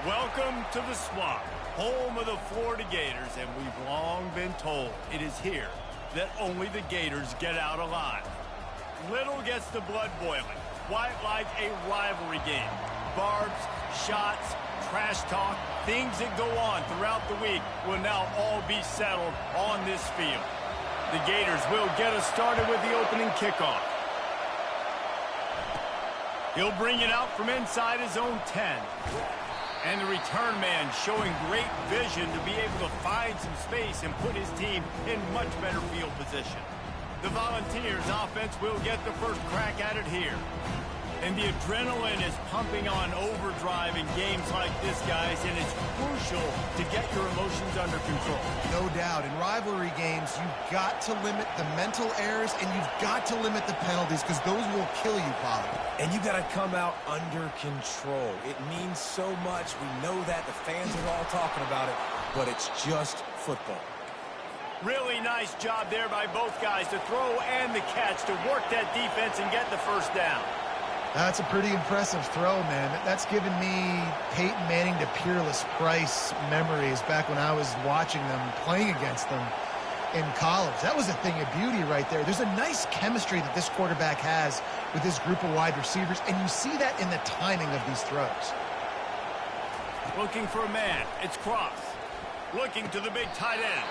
Welcome to the Swamp, home of the Florida Gators, and we've long been told it is here that only the Gators get out alive. Little gets the blood boiling, quite like a rivalry game. Barbs, shots, trash talk, things that go on throughout the week will now all be settled on this field. The Gators will get us started with the opening kickoff. He'll bring it out from inside his own 10. And the return man showing great vision to be able to find some space and put his team in much better field position. The Volunteers offense will get the first crack at it here. And the adrenaline is pumping on overdrive in games like this, guys, and it's crucial to get your emotions under control. No doubt. In rivalry games, you've got to limit the mental errors, and you've got to limit the penalties, because those will kill you, Polly. And you got to come out under control. It means so much. We know that. The fans are all talking about it, but it's just football. Really nice job there by both guys to throw and the catch to work that defense and get the first down. That's a pretty impressive throw, man. That's given me Peyton Manning to Peerless Price memories back when I was watching them, playing against them in college. That was a thing of beauty right there. There's a nice chemistry that this quarterback has with this group of wide receivers, and you see that in the timing of these throws. Looking for a man. It's Cross. Looking to the big tight end.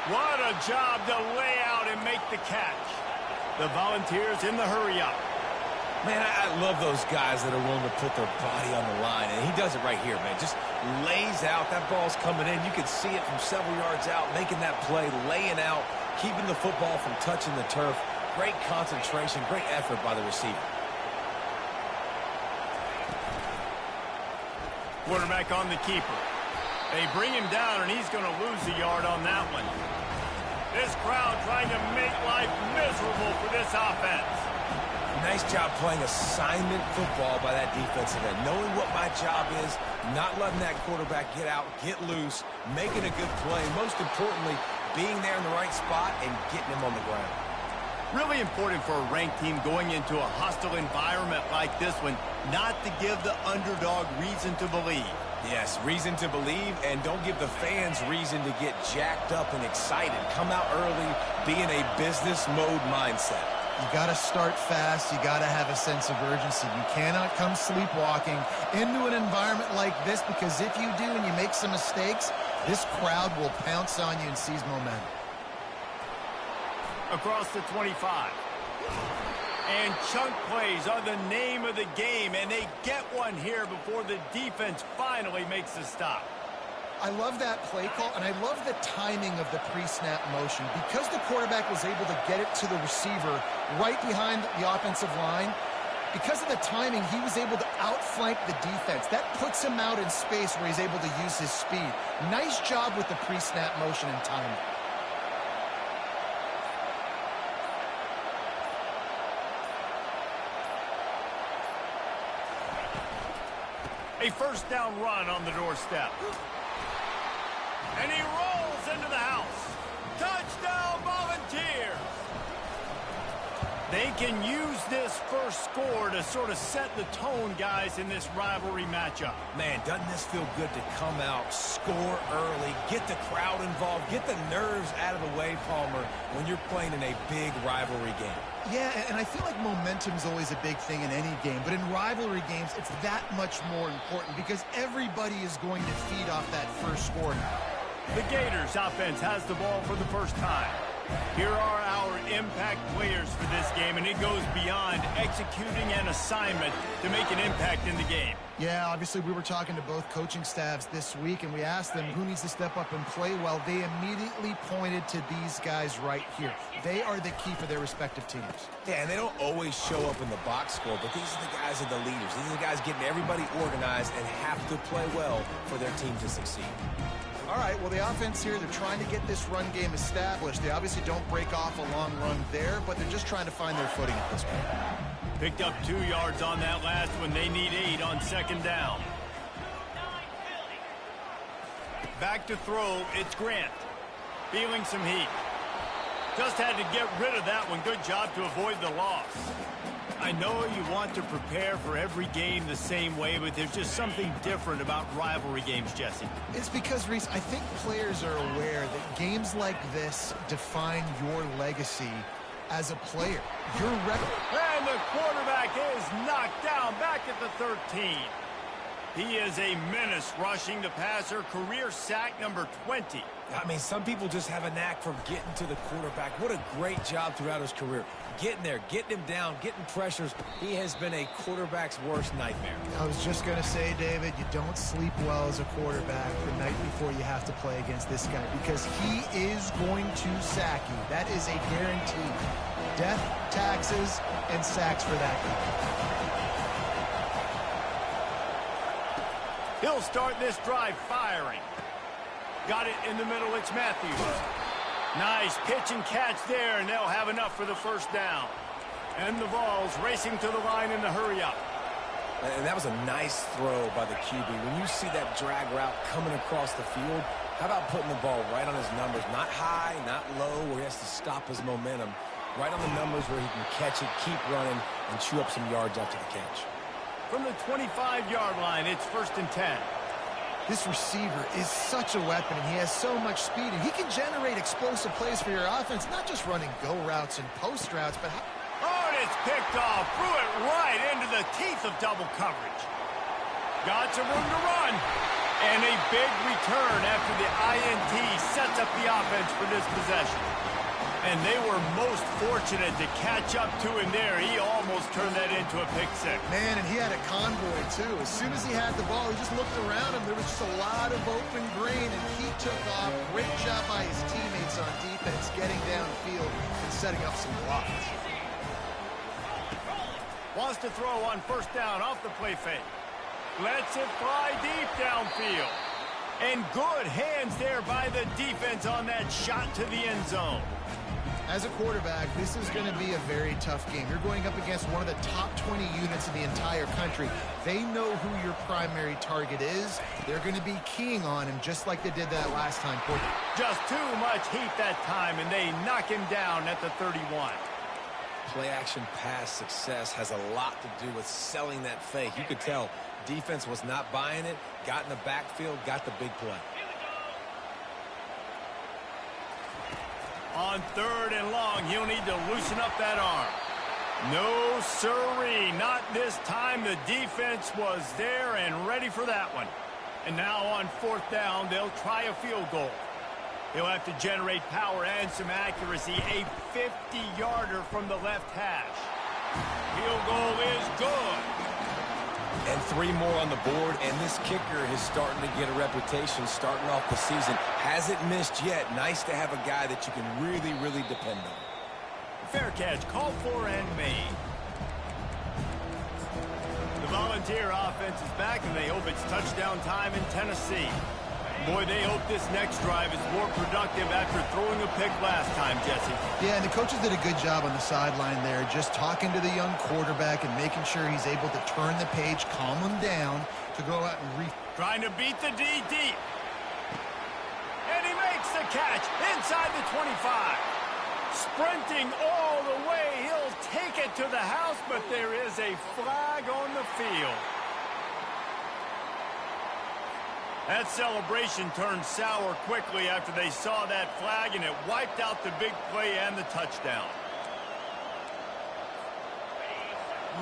What a job to lay out and make the catch. The Volunteers in the hurry-up. Man, I love those guys that are willing to put their body on the line, and he does it right here, man. Just lays out. That ball's coming in. You can see it from several yards out, making that play, laying out, keeping the football from touching the turf. Great concentration, great effort by the receiver. Quarterback on the keeper. They bring him down, and he's going to lose a yard on that one. This crowd trying to make life miserable for this offense. Nice job playing assignment football by that defensive end. Knowing what my job is, not letting that quarterback get out, get loose, making a good play. Most importantly, being there in the right spot and getting him on the ground. Really important for a ranked team going into a hostile environment like this one, not to give the underdog reason to believe. Yes, reason to believe, and don't give the fans reason to get jacked up and excited. Come out early, be in a business mode mindset. You got to start fast. You got to have a sense of urgency. You cannot come sleepwalking into an environment like this, because if you do and you make some mistakes, this crowd will pounce on you and seize momentum. Across the 25. And chunk plays are the name of the game, and they get one here before the defense finally makes the stop. I love that play call, and I love the timing of the pre-snap motion. Because the quarterback was able to get it to the receiver right behind the offensive line, because of the timing, he was able to outflank the defense. That puts him out in space where he's able to use his speed. Nice job with the pre-snap motion and timing. A first down run on the doorstep. And he rolls into the house. Touchdown, Volunteers! They can use this first score to sort of set the tone, guys, in this rivalry matchup. Man, doesn't this feel good to come out, score early, get the crowd involved, get the nerves out of the way, Palmer, when you're playing in a big rivalry game? Yeah, and I feel like momentum's always a big thing in any game, but in rivalry games, it's that much more important because everybody is going to feed off that first score now. The Gators offense has the ball for the first time. Here are our impact players for this game, and it goes beyond executing an assignment to make an impact in the game. Yeah, obviously we were talking to both coaching staffs this week, and we asked them who needs to step up and play well. They immediately pointed to these guys right here. They are the key for their respective teams. Yeah, and they don't always show up in the box score, but these are the guys that are the leaders. These are the guys getting everybody organized and have to play well for their team to succeed. All right, well, the offense here, they're trying to get this run game established. They obviously don't break off a long run there, but they're just trying to find their footing at this point. Picked up 2 yards on that last one. They need 8 on second down. Back to throw, it's Grant. Feeling some heat. Just had to get rid of that one. Good job to avoid the loss. A know you want to prepare for every game the same way, but there's just something different about rivalry games, Jesse. It's because, Reese, I think players are aware that games like this define your legacy as a player. Your record. And the quarterback is knocked down back at the 13. He is a menace rushing the passer, career sack number 20. I mean, some people just have a knack for getting to the quarterback. What a great job throughout his career. Getting there, getting him down, getting pressures. He has been a quarterback's worst nightmare. I was just going to say, David, you don't sleep well as a quarterback the night before you have to play against this guy because he is going to sack you. That is a guarantee. Death, taxes, and sacks for that guy. He'll start this drive firing. Got it in the middle. It's Matthews. Nice pitch and catch there, and they'll have enough for the first down. And the Vols racing to the line in the hurry-up. And that was a nice throw by the QB. When you see that drag route coming across the field, how about putting the ball right on his numbers? Not high, not low, where he has to stop his momentum. Right on the numbers where he can catch it, keep running, and chew up some yards after the catch. From the 25-yard line, it's 1st and 10. This receiver is such a weapon, and he has so much speed, and he can generate explosive plays for your offense, not just running go routes and post routes, but... Oh, and it's picked off. Threw it right into the teeth of double coverage. Got some room to run. And a big return after the INT sets up the offense for this possession. And they were most fortunate to catch up to him there. He almost turned that into a pick six. Man, and he had a convoy, too. As soon as he had the ball, he just looked around him. There was just a lot of open green, and he took off. Great job by his teammates on defense, getting downfield and setting up some blocks. Wants to throw on 1st down off the play fake. Lets it fly deep downfield. And good hands there by the defense on that shot to the end zone. As a quarterback, this is going to be a very tough game. You're going up against one of the top 20 units in the entire country. They know who your primary target is. They're going to be keying on him just like they did that last time. Just too much heat that time, and they knock him down at the 31. Play-action pass success has a lot to do with selling that fake. You could tell defense was not buying it, got in the backfield, got the big play. On 3rd and long, he'll need to loosen up that arm. No siree, not this time. The defense was there and ready for that one. And now on 4th down, they'll try a field goal. He'll have to generate power and some accuracy. A 50-yarder from the left hash. Field goal is good. And 3 more on the board, and this kicker is starting to get a reputation starting off the season. Hasn't missed yet. Nice to have a guy that you can really, really depend on. Fair catch, called for and made. The Volunteer offense is back, and they hope it's touchdown time in Tennessee. Boy, they hope this next drive is more productive after throwing a pick last time, Jesse. Yeah, and the coaches did a good job on the sideline there, just talking to the young quarterback and making sure he's able to turn the page, calm him down to go out and Trying to beat the D deep. And he makes the catch inside the 25. Sprinting all the way, he'll take it to the house, but there is a flag on the field. That celebration turned sour quickly after they saw that flag, and it wiped out the big play and the touchdown.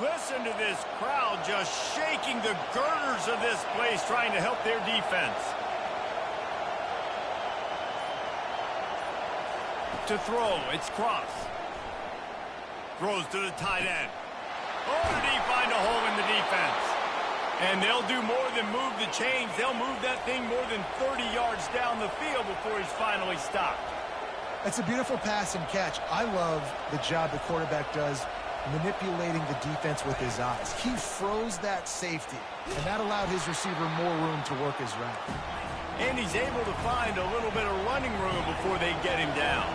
Listen to this crowd just shaking the girders of this place, trying to help their defense. To throw, it's Cross. Throws to the tight end. Oh, did he find a hole in the defense? And they'll do more than move the chains. They'll move that thing more than 30 yards down the field before he's finally stopped. It's a beautiful pass and catch. I love the job the quarterback does manipulating the defense with his eyes. He froze that safety, and that allowed his receiver more room to work his route. And he's able to find a little bit of running room before they get him down.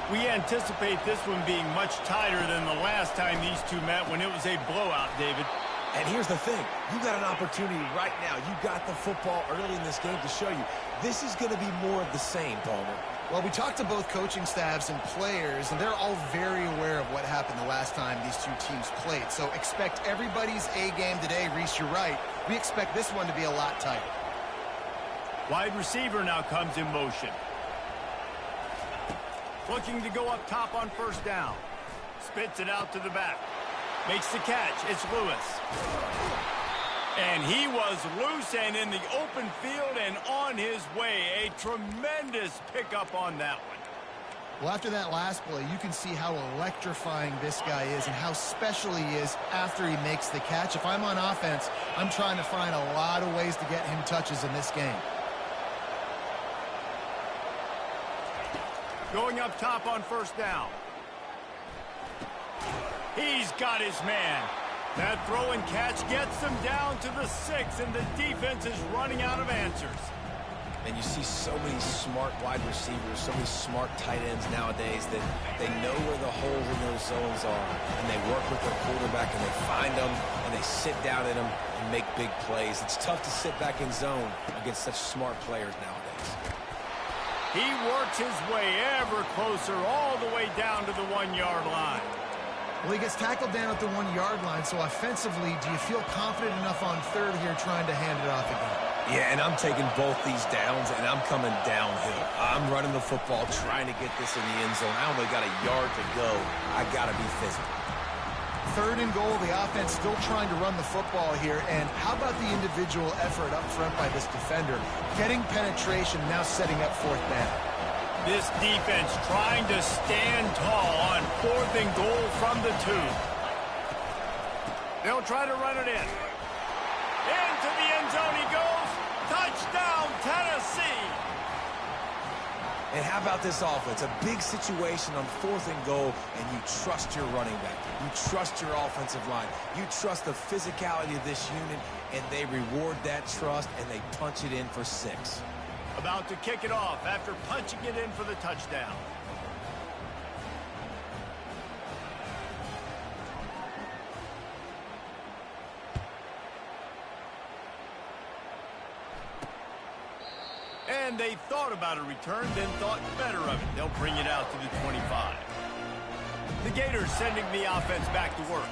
We anticipate this one being much tighter than the last time these two met when it was a blowout, David. And here's the thing. You got an opportunity right now. You got the football early in this game to show you. This is going to be more of the same, Palmer. Well, we talked to both coaching staffs and players, and they're all very aware of what happened the last time these two teams played. So expect everybody's A game today. Reese, you're right. We expect this one to be a lot tighter. Wide receiver now comes in motion. Looking to go up top on first down. Spits it out to the back. Makes the catch. It's Lewis. And he was loose and in the open field and on his way. A tremendous pickup on that one. Well, after that last play, you can see how electrifying this guy is and how special he is after he makes the catch. If I'm on offense, I'm trying to find a lot of ways to get him touches in this game. Going up top on first down. He's got his man. That throw and catch gets them down to the 6, and the defense is running out of answers. And you see so many smart wide receivers, so many smart tight ends nowadays that they know where the holes in those zones are, and they work with their quarterback, and they find them, and they sit down in them and make big plays. It's tough to sit back in zone against such smart players nowadays. He works his way ever closer all the way down to the 1-yard line. Well, he gets tackled down at the 1-yard line, so offensively, do you feel confident enough on third here trying to hand it off again? Yeah, and I'm taking both these downs, and I'm coming downhill. I'm running the football, trying to get this in the end zone. I only got a yard to go. I got to be physical. Third and goal, the offense still trying to run the football here, and how about the individual effort up front by this defender? Getting penetration, now setting up fourth down. This defense trying to stand tall on 4th and goal from the 2. They'll try to run it in. Into the end zone he goes. Touchdown, Tennessee. And how about this offense? A big situation on 4th and goal, and you trust your running back. You trust your offensive line. You trust the physicality of this unit, and they reward that trust, and they punch it in for 6. About to kick it off after punching it in for the touchdown. And they thought about a return, then thought better of it. They'll bring it out to the 25. The Gators sending the offense back to work.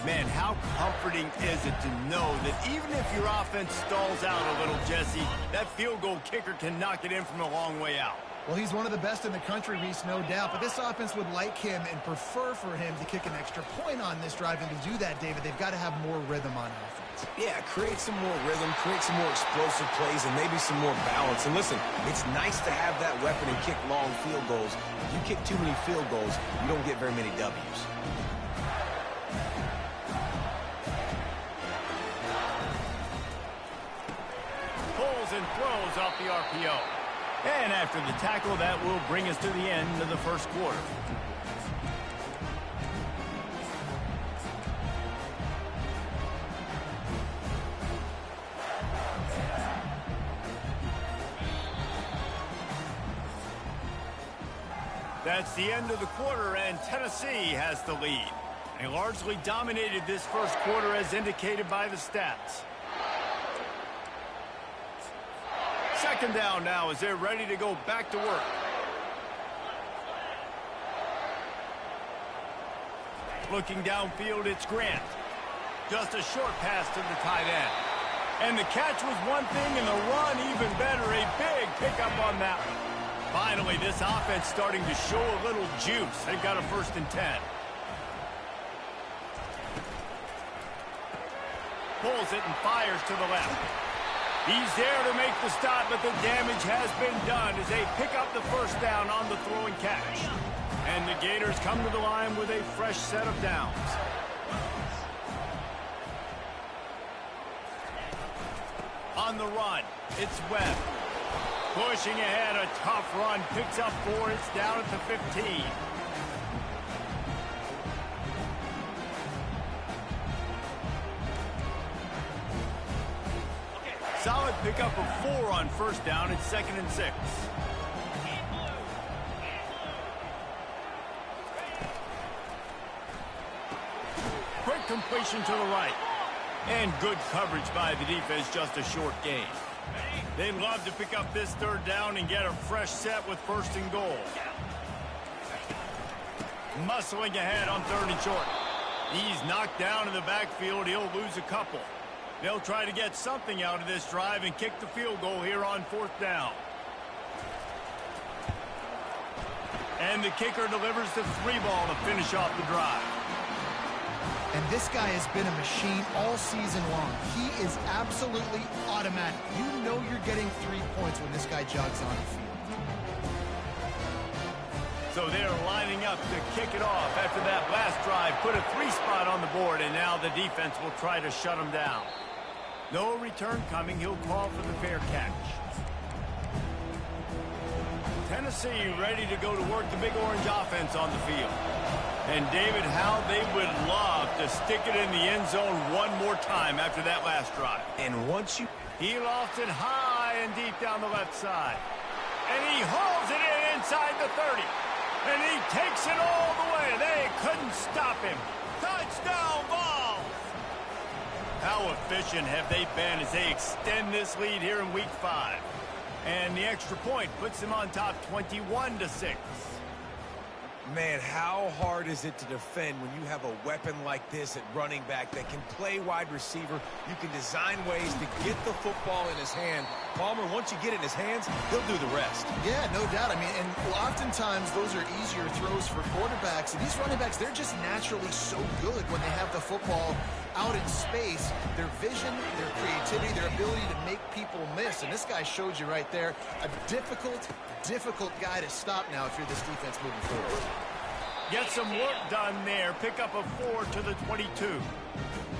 Man, how comforting is it to know that even if your offense stalls out a little, Jesse, that field goal kicker can knock it in from a long way out. Well, he's one of the best in the country, Reese, no doubt. But this offense would like him and prefer for him to kick an extra point on this drive. And to do that, David, they've got to have more rhythm on offense. Yeah, create some more rhythm, create some more explosive plays, and maybe some more balance. And listen, it's nice to have that weapon and kick long field goals. If you kick too many field goals, you don't get very many W's. And throws off the RPO. And after the tackle, that will bring us to the end of the first quarter. That's the end of the quarter, and Tennessee has the lead. They largely dominated this first quarter as indicated by the stats. Second down now as they're ready to go back to work. Looking downfield, it's Grant. Just a short pass to the tight end. And the catch was one thing and the run even better. A big pickup on that one. Finally, this offense starting to show a little juice. They've got a 1st and 10. Pulls it and fires to the left. He's there to make the stop, but the damage has been done as they pick up the 1st down on the throw and catch. And the Gators come to the line with a fresh set of downs. On the run, it's Webb. Pushing ahead, a tough run, picks up 4, it's down at the 15. Solid pickup of 4 on 1st down. It's 2nd and 6. Quick completion to the right. And good coverage by the defense, just a short gain. They'd love to pick up this third down and get a fresh set with first and goal. Muscling ahead on 3rd and short. He's knocked down in the backfield. He'll lose a couple. They'll try to get something out of this drive and kick the field goal here on 4th down. And the kicker delivers the 3 ball to finish off the drive. And this guy has been a machine all season long. He is absolutely automatic. You know you're getting 3 points when this guy jogs on the field. So they're lining up to kick it off after that last drive. Put a 3 spot on the board, and now the defense will try to shut him down. No return coming. He'll call for the fair catch. Tennessee ready to go to work the Big Orange offense on the field. And David, how they would love to stick it in the end zone one more time after that last drive. And once you... He lofts it high and deep down the left side. And he hauls it in inside the 30. And he takes it all the way. They couldn't stop him. Touchdown Vols! How efficient have they been as they extend this lead here in Week 5? And the extra point puts them on top 21-6. Man, how hard is it to defend when you have a weapon like this at running back that can play wide receiver? You can design ways to get the football in his hand. Palmer, once you get it in his hands, he'll do the rest. Yeah, no doubt. I mean, and oftentimes those are easier throws for quarterbacks. And these running backs, they're just naturally so good when they have the football out in space. Their vision, their creativity, their ability to make people miss. And this guy showed you right there, a difficult guy to stop now if you're this defense moving forward. Get some work done there. Pick up a 4 to the 22.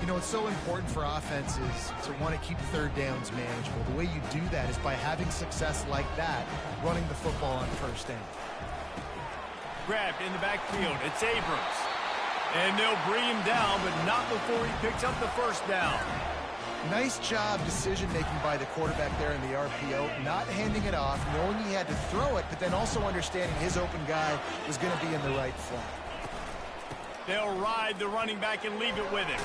You know, it's so important for offenses to want to keep 3rd downs manageable. The way you do that is by having success like that, running the football on 1st down. Grabbed in the backfield. It's Abrams. And they'll bring him down, but not before he picks up the 1st down. Nice job decision-making by the quarterback there in the RPO, not handing it off, knowing he had to throw it, but then also understanding his open guy was going to be in the right flat. They'll ride the running back and leave it with him.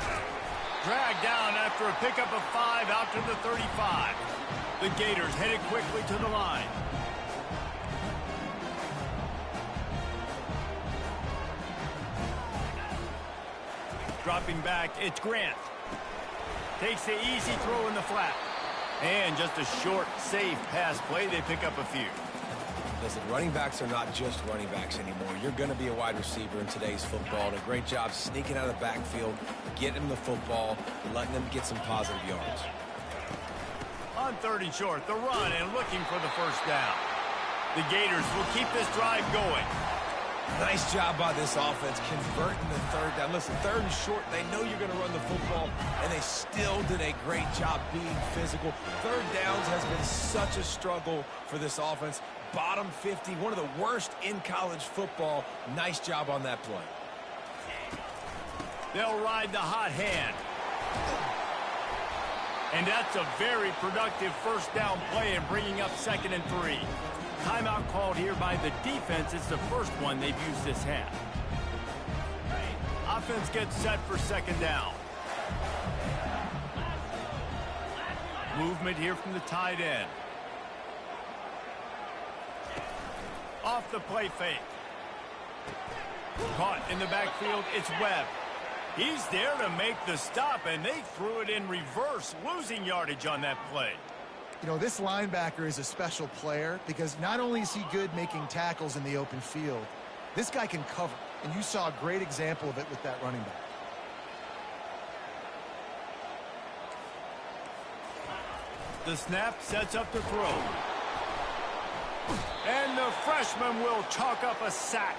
Dragged down after a pickup of 5 out to the 35. The Gators headed quickly to the line. Dropping back, it's Grant. Takes the easy throw in the flat. And just a short, safe pass play. They pick up a few. Listen, running backs are not just running backs anymore. You're going to be a wide receiver in today's football. And a great job sneaking out of the backfield, getting them the football, and letting them get some positive yards. On 3rd and short, the run and looking for the 1st down. The Gators will keep this drive going. Nice job by this offense converting the 3rd down. Listen, 3rd and short, they know you're going to run the football, and they still did a great job being physical. 3rd downs has been such a struggle for this offense. Bottom 50, one of the worst in college football. Nice job on that play. They'll ride the hot hand. And that's a very productive 1st down play and bringing up 2nd and 3. Timeout called here by the defense. It's the first one they've used this half. Offense gets set for 2nd down. Movement here from the tight end. Off the play fake. Caught in the backfield, it's Webb. He's there to make the stop, and they threw it in reverse, losing yardage on that play. You know, this linebacker is a special player because not only is he good making tackles in the open field, this guy can cover. And you saw a great example of it with that running back. The snap sets up the throw. And the freshman will chalk up a sack.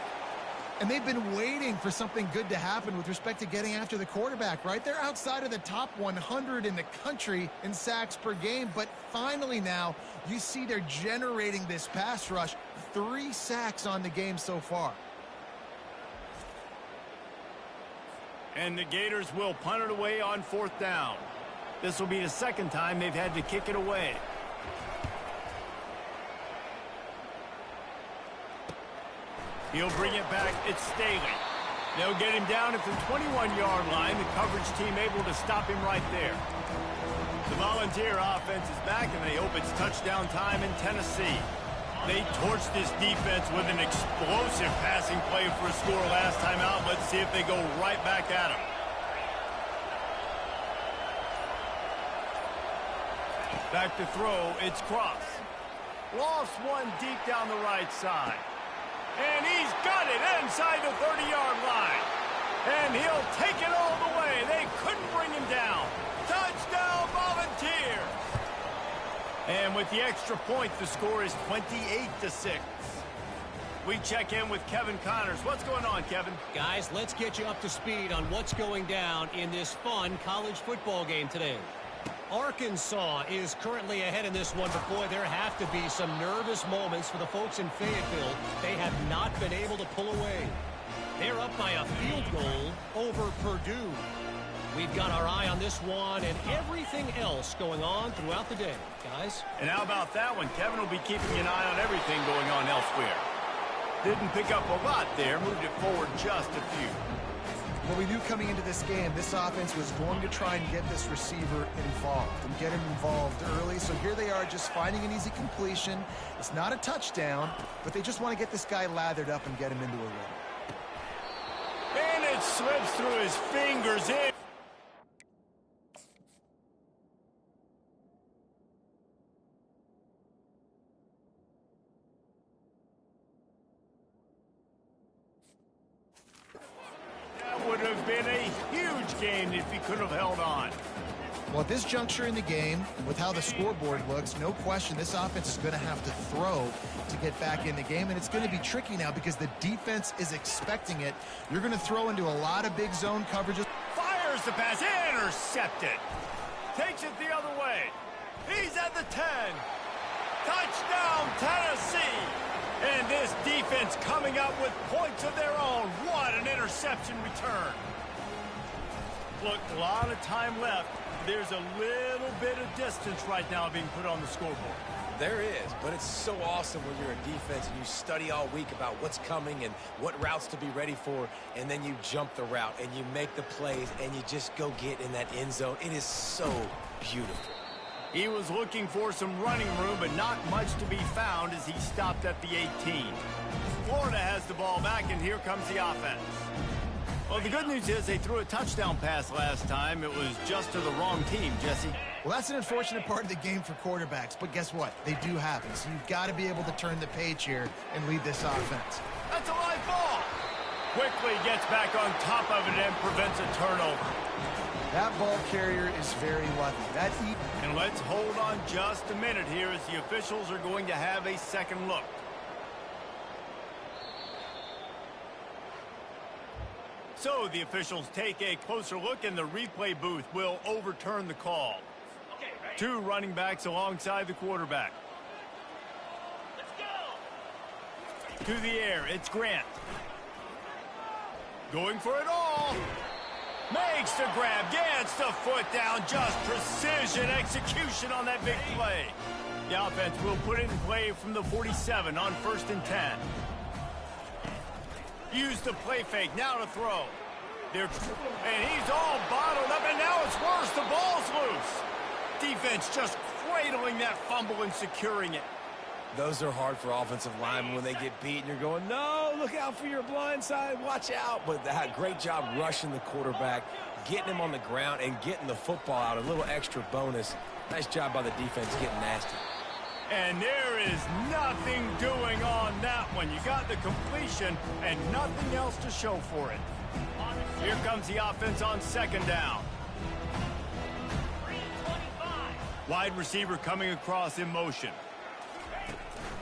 And they've been waiting for something good to happen with respect to getting after the quarterback, right? They're outside of the top 100 in the country in sacks per game, but finally now you see they're generating this pass rush. 3 sacks on the game so far. And the Gators will punt it away on 4th down. This will be the 2nd time they've had to kick it away. He'll bring it back. It's Staley. They'll get him down at the 21-yard line. The coverage team able to stop him right there. The Volunteer offense is back, and they hope it's touchdown time in Tennessee. They torched this defense with an explosive passing play for a score last time out. Let's see if they go right back at him. Back to throw, it's Cross. Lost one deep down the right side. And he's got it inside the 30-yard line. And he'll take it all the way. They couldn't bring him down. Touchdown, Volunteer! And with the extra point, the score is 28-6. We check in with Kevin Connors. What's going on, Kevin? Guys, let's get you up to speed on what's going down in this fun college football game today. Arkansas is currently ahead in this one, but boy, there have to be some nervous moments for the folks in Fayetteville. They have not been able to pull away. They're up by a field goal over Purdue. We've got our eye on this one and everything else going on throughout the day, guys. And how about that one? Kevin will be keeping an eye on everything going on elsewhere. Didn't pick up a lot there, moved it forward just a few. Well, we knew coming into this game, this offense was going to try and get this receiver involved and get him involved early. So here they are just finding an easy completion. It's not a touchdown, but they just want to get this guy lathered up and get him into a rhythm. And it slips through his fingers in. Would have been a huge game if he could have held on. Well, at this juncture in the game, with how the scoreboard looks, no question this offense is going to have to throw to get back in the game, and it's going to be tricky now because the defense is expecting it. You're going to throw into a lot of big zone coverages. Fires the pass, intercepted. Takes it the other way. He's at the 10. Touchdown, Tennessee. And this defense coming up with points of their own. What an interception return. Look, a lot of time left. There's a little bit of distance right now being put on the scoreboard. There is, but it's so awesome when you're a defense and you study all week about what's coming and what routes to be ready for, and then you jump the route and you make the plays and you just go get in that end zone. It is so beautiful. He was looking for some running room, but not much to be found as he stopped at the 18. Florida has the ball back, and here comes the offense. Well, the good news is they threw a touchdown pass last time. It was just to the wrong team, Jesse. Well, that's an unfortunate part of the game for quarterbacks, but guess what? They do happen, so you've got to be able to turn the page here and lead this offense. That's a live ball. Quickly gets back on top of it and prevents a turnover. That ball carrier is very lucky. And let's hold on just a minute here as the officials are going to have a second look. So the officials take a closer look, and the replay booth will overturn the call. Two running backs alongside the quarterback. Let's go. To the air, it's Grant. Going for it all. Makes the grab, gets the foot down, just precision execution on that big play. The offense will put it in play from the 47 on 1st and 10. Use the play fake, now to throw. And he's all bottled up, and now it's worse, the ball's loose. Defense just cradling that fumble and securing it. Those are hard for offensive linemen when they get beat and you're going, no, look out for your blind side, watch out. But they had a great job rushing the quarterback, getting him on the ground and getting the football out, a little extra bonus. Nice job by the defense getting nasty. And there is nothing doing on that one. You got the completion and nothing else to show for it. Here comes the offense on 2nd down. Wide receiver coming across in motion.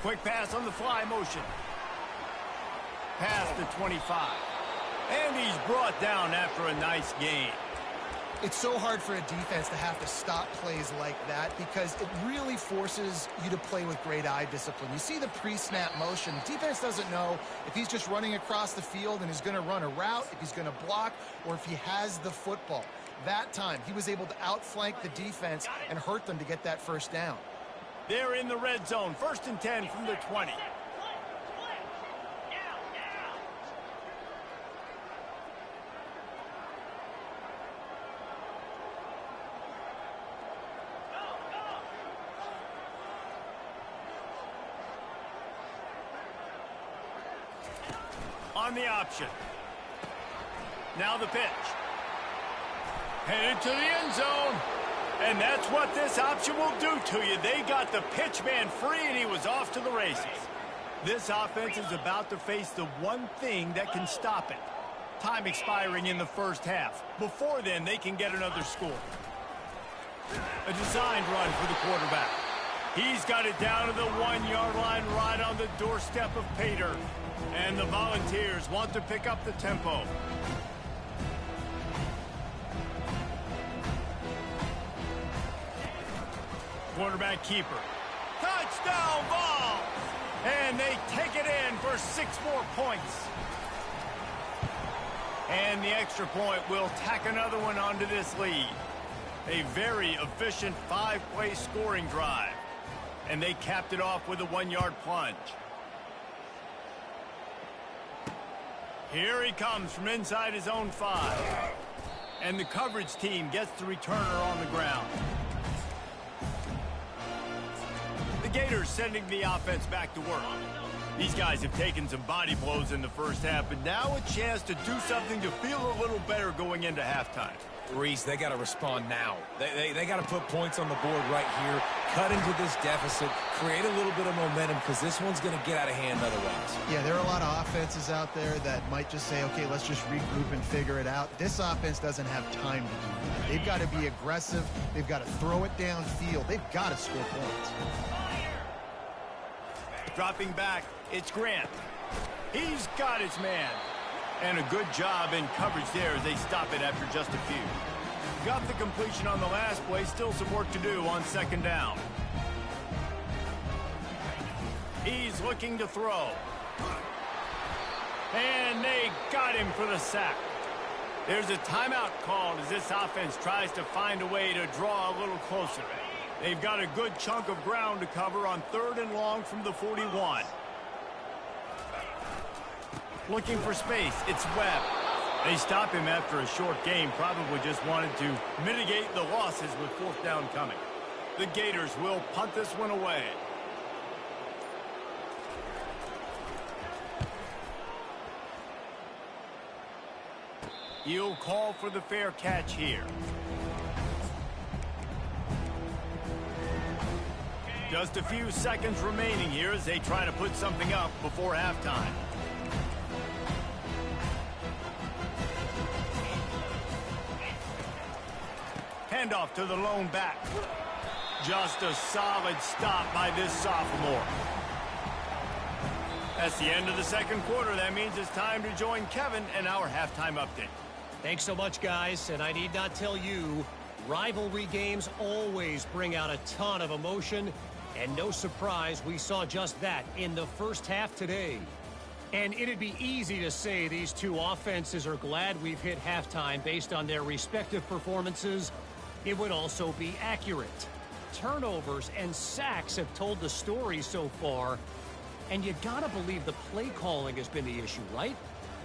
Quick pass on the fly motion. Past the 25. And he's brought down after a nice gain. It's so hard for a defense to have to stop plays like that because it really forces you to play with great eye discipline. You see the pre-snap motion. Defense doesn't know if he's just running across the field and is going to run a route, if he's going to block, or if he has the football. That time, he was able to outflank the defense and hurt them to get that first down. They're in the red zone. 1st and 10 from the 20. on the option. Now the pitch. Headed to the end zone. And that's what this option will do to you. They got the pitch man free, and he was off to the races. This offense is about to face the one thing that can stop it. Time expiring in the first half. Before then, they can get another score. A designed run for the quarterback. He's got it down to the 1-yard line right on the doorstep of Pater. And the Volunteers want to pick up the tempo. Quarterback keeper. Touchdown ball! And they take it in for 6 more points. And the extra point will tack another one onto this lead. A very efficient 5-play scoring drive. And they capped it off with a 1-yard plunge. Here he comes from inside his own 5. And the coverage team gets the returner on the ground. The Gators sending the offense back to work. These guys have taken some body blows in the first half, but now a chance to do something to feel a little better going into halftime. Reese, they got to respond now. They got to put points on the board right here, cut into this deficit, create a little bit of momentum, because this one's going to get out of hand otherwise. Yeah, there are a lot of offenses out there that might just say, okay, let's just regroup and figure it out. This offense doesn't have time to do that. They've got to be aggressive. They've got to throw it downfield. They've got to score points. Dropping back, it's Grant. He's got his man. And a good job in coverage there as they stop it after just a few. Got the completion on the last play. Still some work to do on second down. He's looking to throw. And they got him for the sack. There's a timeout called as this offense tries to find a way to draw a little closer. They've got a good chunk of ground to cover on 3rd and long from the 41. Looking for space, it's Webb. They stop him after a short game, probably just wanted to mitigate the losses with 4th down coming. The Gators will punt this one away. He'll call for the fair catch here. Just a few seconds remaining here as they try to put something up before halftime. Handoff to the lone back. Just a solid stop by this sophomore. That's the end of the second quarter. That means it's time to join Kevin and our halftime update. Thanks so much, guys. And I need not tell you, rivalry games always bring out a ton of emotion. And no surprise, we saw just that in the first half today. And it'd be easy to say these two offenses are glad we've hit halftime based on their respective performances. It would also be accurate. Turnovers and sacks have told the story so far. And you gotta believe the play calling has been the issue, right?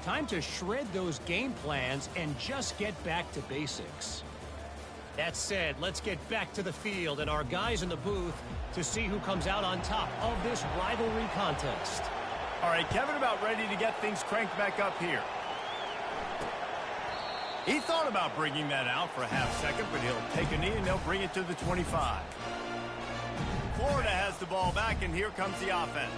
Time to shred those game plans and just get back to basics. That said, let's get back to the field and our guys in the booth to see who comes out on top of this rivalry contest. All right, Kevin about ready to get things cranked back up here. He thought about bringing that out for a half second, but he'll take a knee and they'll bring it to the 25. Florida has the ball back, and here comes the offense.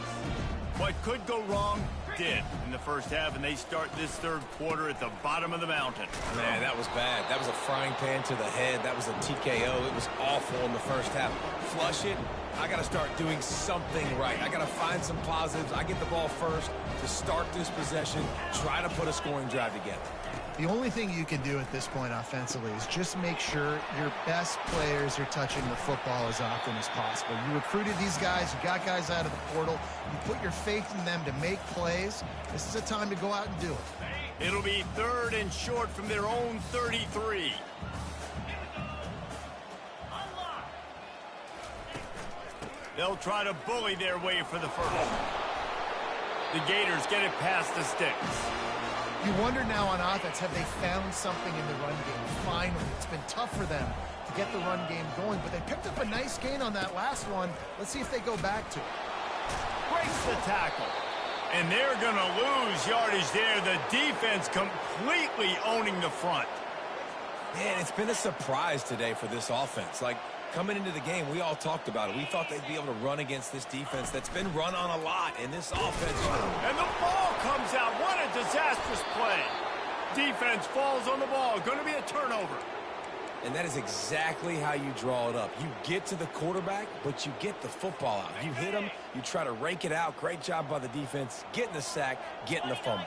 What could go wrong did in the first half, and they start this third quarter at the bottom of the mountain. Man, that was bad. That was a frying pan to the head. That was a TKO. It was awful in the first half. Flush it. I got to start doing something right. I got to find some positives. I get the ball first to start this possession, try to put a scoring drive together. The only thing you can do at this point offensively is just make sure your best players are touching the football as often as possible. You recruited these guys, you got guys out of the portal, you put your faith in them to make plays. This is a time to go out and do it. It'll be 3rd and short from their own 33. They'll try to bully their way for the first. The Gators get it past the sticks. You wonder now on offense, have they found something in the run game? Finally, it's been tough for them to get the run game going, but they picked up a nice gain on that last one. Let's see if they go back to it. Breaks the tackle. And they're going to lose yardage there. The defense completely owning the front. Man, it's been a surprise today for this offense. Like, coming into the game, we all talked about it. We thought they'd be able to run against this defense that's been run on a lot in this offense. And the ball comes out. What a disastrous play. Defense falls on the ball. Going to be a turnover. And that is exactly how you draw it up. You get to the quarterback, but you get the football out. You hit him, you try to rake it out. Great job by the defense. Getting the sack, getting the fumble.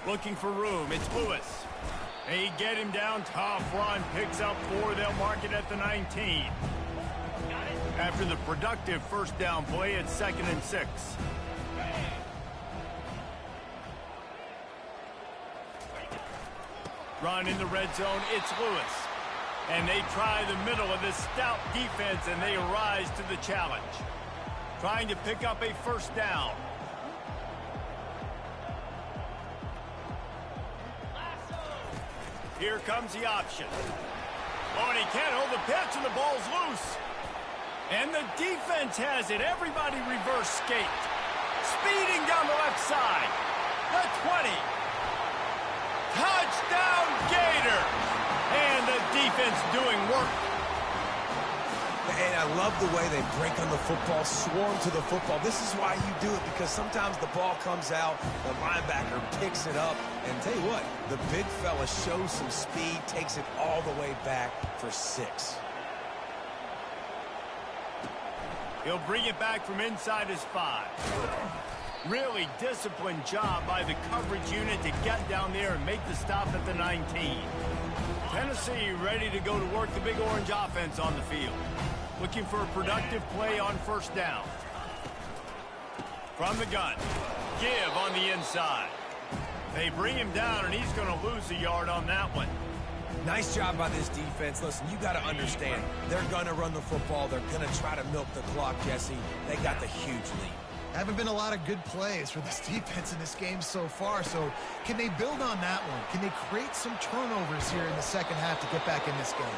Looking for room. It's Lewis. They get him down. Tough run. Picks up 4. They'll mark it at the 19. After the productive first down play, it's 2nd and 6. Run in the red zone. It's Lewis. And they try the middle of this stout defense, and they rise to the challenge. Trying to pick up a first down. Here comes the option. Oh, and he can't hold the pitch, and the ball's loose. And the defense has it. Everybody reverse skate. Speeding down the left side. The 20. Touchdown, Gators! And the defense doing work. And I love the way they break on the football, swarm to the football. This is why you do it, because sometimes the ball comes out, the linebacker picks it up, and tell you what, the big fella shows some speed, takes it all the way back for 6. He'll bring it back from inside his 5. Really disciplined job by the coverage unit to get down there and make the stop at the 19. Tennessee ready to go to work the Big Orange offense on the field. Looking for a productive play on first down. From the gun. Give on the inside. They bring him down, and he's going to lose a yard on that one. Nice job by this defense. Listen, you got to understand, they're going to run the football. They're going to try to milk the clock, Jesse. They got the huge lead. Haven't been a lot of good plays for this defense in this game so far, so can they build on that one? Can they create some turnovers here in the second half to get back in this game?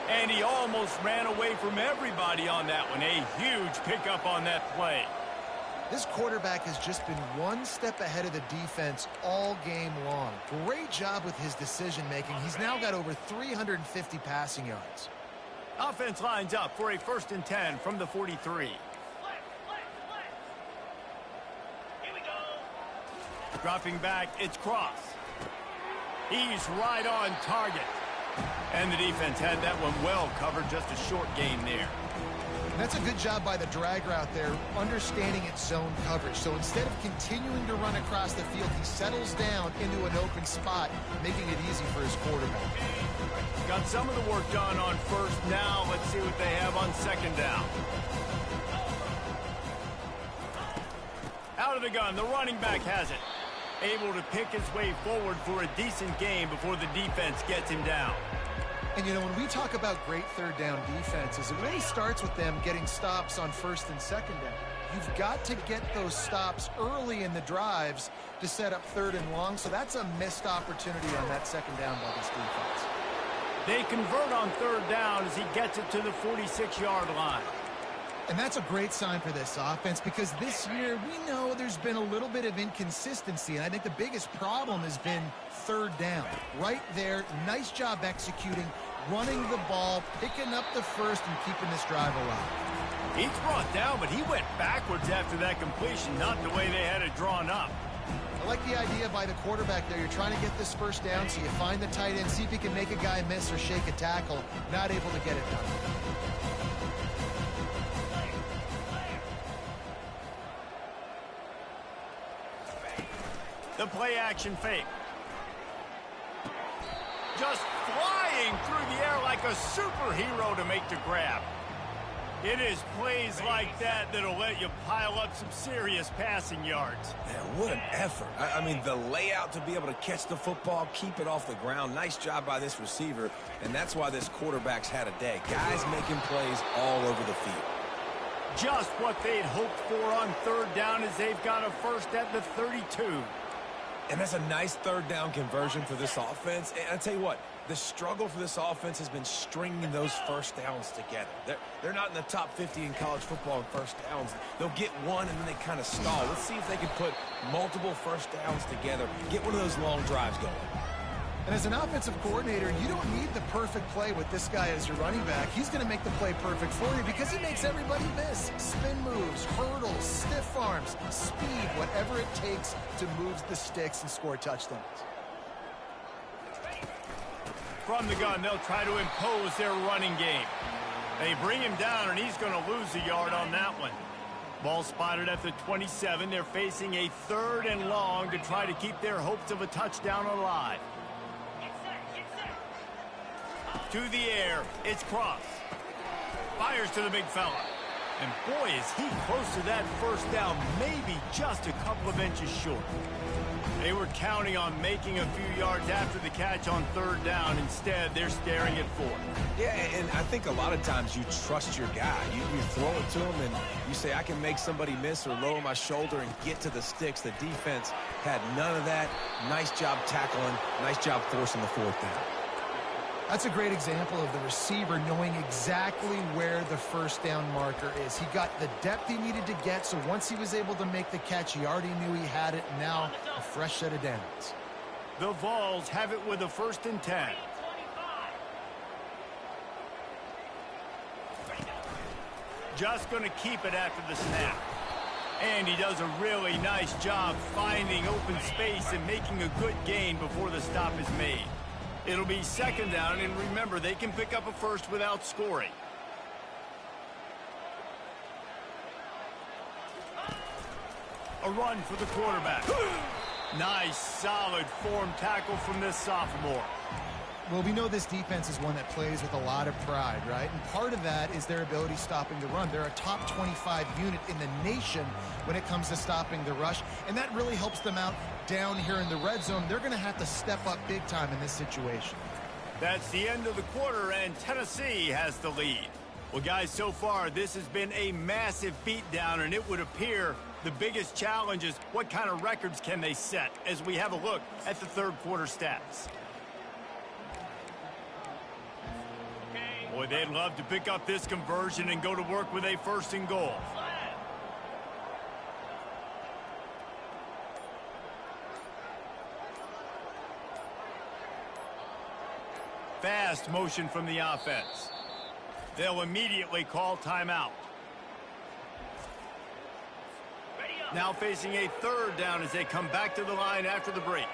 And he almost ran away from everybody on that one. A huge pickup on that play. This quarterback has just been one step ahead of the defense all game long. Great job with his decision-making. He's now got over 350 passing yards. Offense lines up for a 1st and 10 from the 43. Dropping back, it's Cross. He's right on target. And the defense had that one well covered, just a short gain there. That's a good job by the drag route there, understanding its zone coverage. So instead of continuing to run across the field, he settles down into an open spot, making it easy for his quarterback. Got some of the work done on first. Now let's see what they have on second down. Out of the gun, the running back has it. Able to pick his way forward for a decent game before the defense gets him down. And, you know, when we talk about great third down defenses, it really starts with them getting stops on first and second down. You've got to get those stops early in the drives to set up 3rd and long, so that's a missed opportunity on that second down by this defense. They convert on 3rd down as he gets it to the 46-yard line. And that's a great sign for this offense, because this year we know there's been a little bit of inconsistency, and I think the biggest problem has been 3rd down. Right there, nice job executing, running the ball, picking up the first, and keeping this drive alive. He's brought down, but he went backwards after that completion, not the way they had it drawn up. I like the idea by the quarterback there. You're trying to get this first down, so you find the tight end, see if he can make a guy miss or shake a tackle. Not able to get it done. The play-action fake. Just flying through the air like a superhero to make the grab. It is plays like that that'll let you pile up some serious passing yards. Man, what an effort. I mean, the layout to be able to catch the football, keep it off the ground. Nice job by this receiver, and that's why this quarterback's had a day. Guys making plays all over the field. Just what they'd hoped for on 3rd down as they've got a first at the 32. And that's a nice third down conversion for this offense. And I tell you what, the struggle for this offense has been stringing those first downs together. They're not in the top 50 in college football in first downs. They'll get one and then they kind of stall. Let's see if they can put multiple first downs together, get one of those long drives going. And as an offensive coordinator, you don't need the perfect play with this guy as your running back. He's going to make the play perfect for you because he makes everybody miss. Spin moves, hurdles, stiff arms, speed, whatever it takes to move the sticks and score touchdowns. From the gun, they'll try to impose their running game. They bring him down, and he's going to lose a yard on that one. Ball spotted at the 27. They're facing a 3rd and long to try to keep their hopes of a touchdown alive. To the air, it's Cross. Fires to the big fella. And boy, is he close to that first down, maybe just a couple of inches short. They were counting on making a few yards after the catch on 3rd down. Instead, they're staring at 4th. Yeah, and I think a lot of times you trust your guy. You throw it to him, and you say, I can make somebody miss or lower my shoulder and get to the sticks. The defense had none of that. Nice job tackling. Nice job forcing the 4th down. That's a great example of the receiver knowing exactly where the first down marker is. He got the depth he needed to get, so once he was able to make the catch, he already knew he had it. Now, a fresh set of downs. The Vols have it with a 1st and 10. Just going to keep it after the snap. And he does a really nice job finding open space and making a good gain before the stop is made. It'll be 2nd down, and remember, they can pick up a first without scoring. A run for the quarterback. Nice, solid form tackle from this sophomore. Well, we know this defense is one that plays with a lot of pride, right? And part of that is their ability stopping the run. They're a top 25 unit in the nation when it comes to stopping the rush, and that really helps them out down here in the red zone. They're going to have to step up big time in this situation. That's the end of the quarter, and Tennessee has the lead. Well, guys, so far, this has been a massive beatdown, and it would appear the biggest challenge is what kind of records can they set as we have a look at the 3rd quarter stats. Boy, they'd love to pick up this conversion and go to work with a 1st and goal. Fast motion from the offense. They'll immediately call timeout. Now facing a 3rd down as they come back to the line after the break.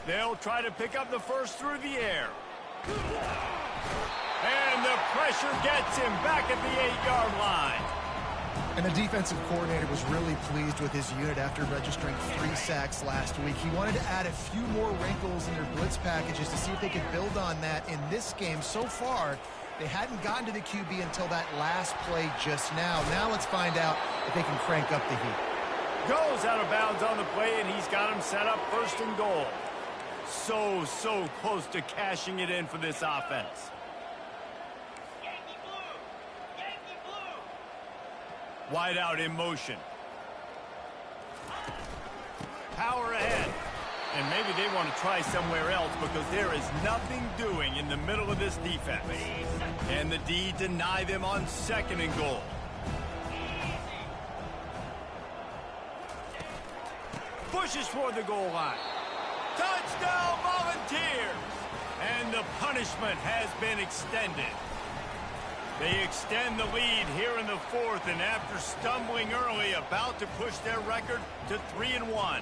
They'll try to pick up the first through the air. And the pressure gets him back at the 8-yard line. And the defensive coordinator was really pleased with his unit after registering 3 sacks last week. He wanted to add a few more wrinkles in their blitz packages to see if they could build on that in this game. So far, they hadn't gotten to the QB until that last play just now. Now let's find out if they can crank up the heat. Goes out of bounds on the play, and he's got him set up 1st and goal. So close to cashing it in for this offense. Wide out in motion. Power ahead. And maybe they want to try somewhere else because there is nothing doing in the middle of this defense. And the D deny them on 2nd and goal. Pushes toward the goal line. Touchdown, Volunteers! And the punishment has been extended. They extend the lead here in the 4th, and after stumbling early, about to push their record to 3-1.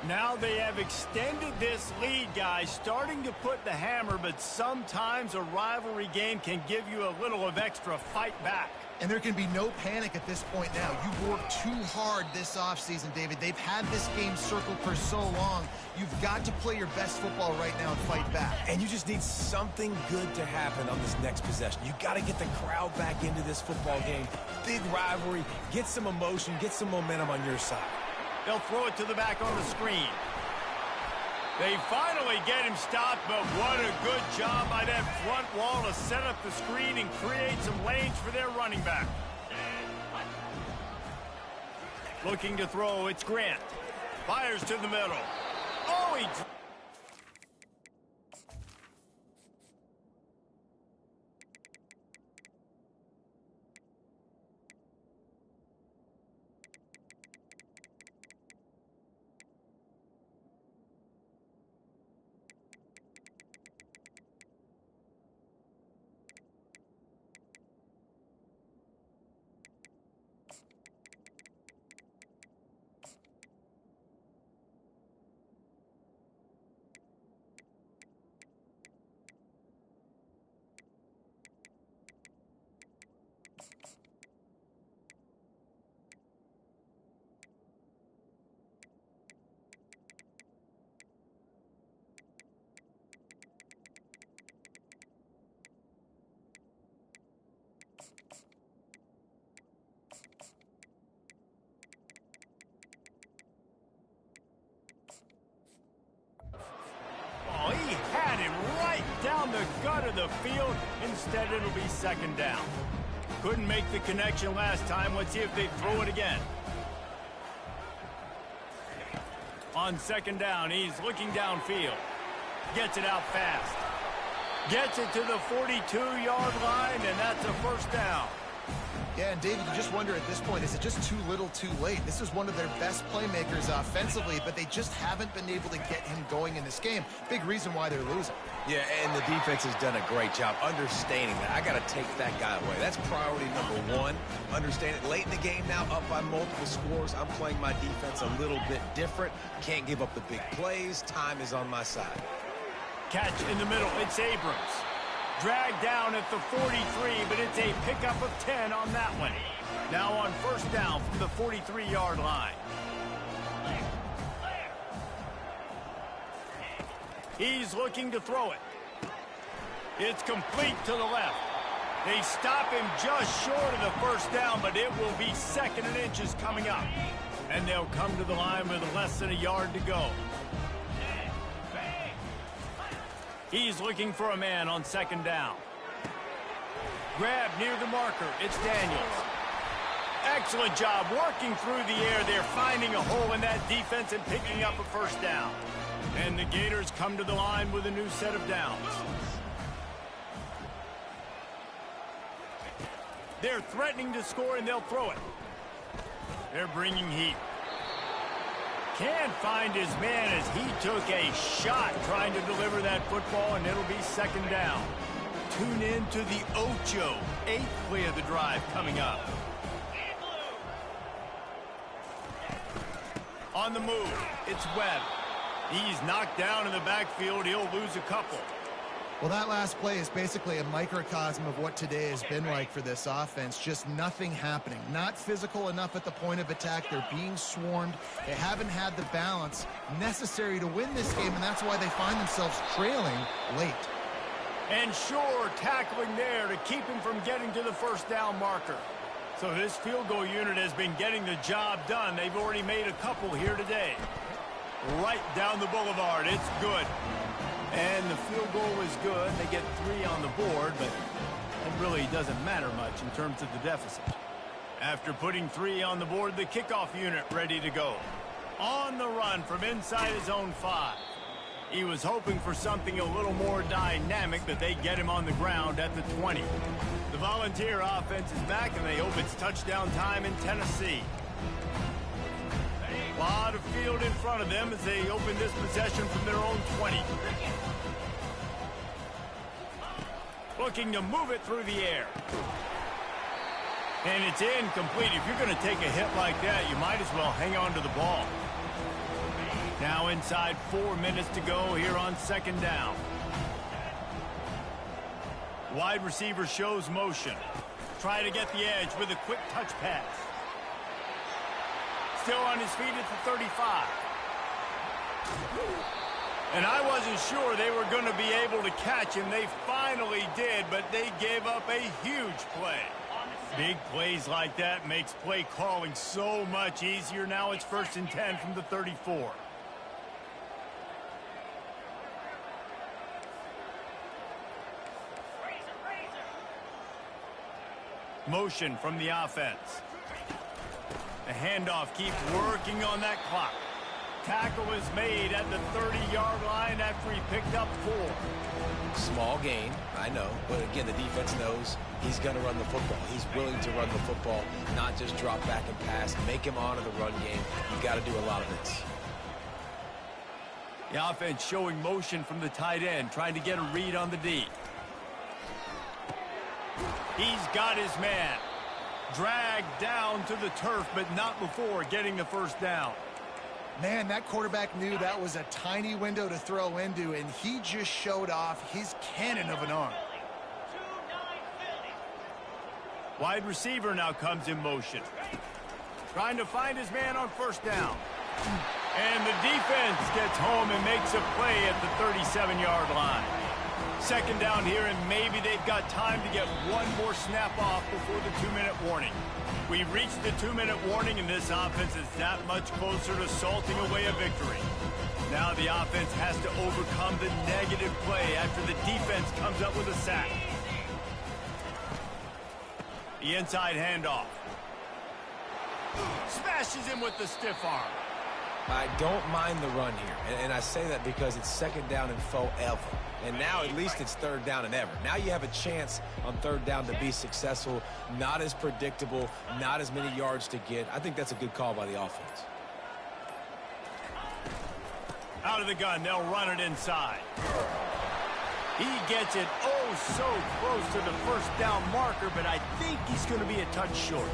Now they have extended this lead, guys, starting to put the hammer, but sometimes a rivalry game can give you a little of extra fight back. And there can be no panic at this point now. You've worked too hard this offseason, David. They've had this game circled for so long. You've got to play your best football right now and fight back. And you just need something good to happen on this next possession. You got to get the crowd back into this football game. Big rivalry. Get some emotion. Get some momentum on your side. They'll throw it to the back on the screen. They finally get him stopped, but what a good job by that front wall to set up the screen and create some lanes for their running back. Looking to throw, it's Grant. Fires to the middle. Oh, he... Oh, he had him right down the gut of the field. Instead, it'll be second down. Couldn't make the connection last time. Let's see if they throw it again. On second down, he's looking downfield. Gets it out fast. Gets it to the 42-yard line, and that's a first down. Yeah, and David, you just wonder at this point, is it just too little too late? This is one of their best playmakers offensively, but they just haven't been able to get him going in this game. Big reason why they're losing. Yeah, and the defense has done a great job understanding that. I got to take that guy away. That's priority number one. Understand it. Late in the game now, up by multiple scores. I'm playing my defense a little bit different. Can't give up the big plays. Time is on my side. Catch in the middle. It's Abrams. Dragged down at the 43, but it's a pickup of 10 on that one. Now on first down from the 43-yard line. He's looking to throw it. It's complete to the left. They stop him just short of the first down, but it will be second and inches coming up. And they'll come to the line with less than a yard to go. He's looking for a man on second down. Grab near the marker. It's Daniels. Excellent job working through the air. They're finding a hole in that defense and picking up a first down. And the Gators come to the line with a new set of downs. They're threatening to score, and they'll throw it. They're bringing heat. Can't find his man as he took a shot trying to deliver that football, and it'll be second down. Tune in to the Ocho. 8th play of the drive coming up. On the move, it's Webb. He's knocked down in the backfield. He'll lose a couple. Well, that last play is basically a microcosm of what today has been like for this offense. Just nothing happening. Not physical enough at the point of attack. They're being swarmed. They haven't had the balance necessary to win this game, and that's why they find themselves trailing late. And sure, tackling there to keep him from getting to the first down marker. So this field goal unit has been getting the job done. They've already made a couple here today. Right down the boulevard. It's good. And the field goal is good. They get 3 on the board, but it really doesn't matter much in terms of the deficit. After putting 3 on the board, the kickoff unit ready to go. On the run from inside his own 5. He was hoping for something a little more dynamic, but they get him on the ground at the 20. The Volunteer offense is back, and they hope it's touchdown time in Tennessee. A lot of field in front of them as they open this possession from their own 20. Looking to move it through the air. And it's incomplete. If you're going to take a hit like that, you might as well hang on to the ball. Now inside 4 minutes to go here on second down. Wide receiver shows motion. Try to get the edge with a quick touch pass. Still on his feet at the 35. And I wasn't sure they were going to be able to catch him. They finally did, but they gave up a huge play. Big plays like that makes play calling so much easier. Now it's 1st and 10 from the 34. Motion from the offense. The handoff keeps working on that clock. Tackle is made at the 30-yard line after he picked up 4. Small gain, I know. But again, the defense knows he's going to run the football. He's willing to run the football, not just drop back and pass. Make him honor the run game. You got to do a lot of this. The offense showing motion from the tight end, trying to get a read on the D. He's got his man. Dragged down to the turf, but not before getting the first down. Man, that quarterback knew that was a tiny window to throw into, and he just showed off his cannon of an arm. Wide receiver now comes in motion. Trying to find his man on first down. And the defense gets home and makes a play at the 37-yard line. Second down here, and maybe they've got time to get one more snap off before the 2-minute warning. We've reached the 2-minute warning, and this offense is that much closer to salting away a victory. Now the offense has to overcome the negative play after the defense comes up with a sack. The inside handoff. Smashes him with the stiff arm. I don't mind the run here, and I say that because it's second down and forever. And now at least it's third down and ever. Now you have a chance on third down to be successful, not as predictable, not as many yards to get. I think that's a good call by the offense. Out of the gun, they'll run it inside. He gets it so close to the first down marker, but I think he's going to be a touch short.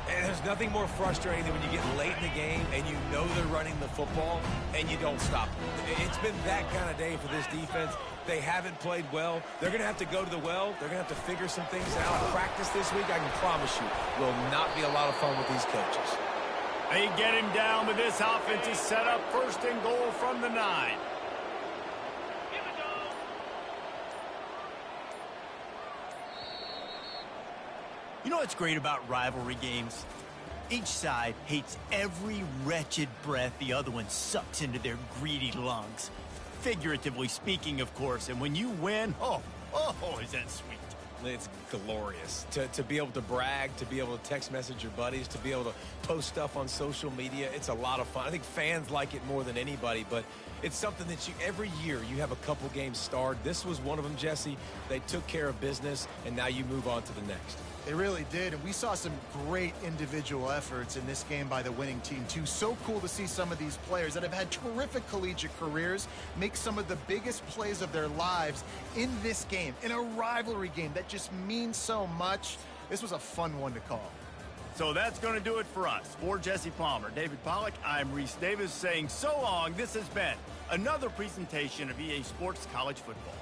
And there's nothing more frustrating than when you get late in the game and you know they're running the football and you don't stop them. It's been that kind of day for this defense. They haven't played well. They're going to have to go to the well. They're going to have to figure some things out. Practice this week, I can promise you, will not be a lot of fun with these coaches. They get him down, but this offense is set up first and goal from the 9. You know what's great about rivalry games? Each side hates every wretched breath the other one sucks into their greedy lungs. Figuratively speaking, of course, and when you win, oh, is that sweet. It's glorious to be able to brag, to be able to text message your buddies, to be able to post stuff on social media. It's a lot of fun. I think fans like it more than anybody, but it's something that every year you have a couple games starred. This was one of them, Jesse. They took care of business, and now you move on to the next. They really did, and we saw some great individual efforts in this game by the winning team, too. So cool to see some of these players that have had terrific collegiate careers make some of the biggest plays of their lives in this game, in a rivalry game that just means so much. This was a fun one to call. So that's going to do it for us. For Jesse Palmer, David Pollack, I'm Reese Davis saying so long. This has been another presentation of EA Sports College Football.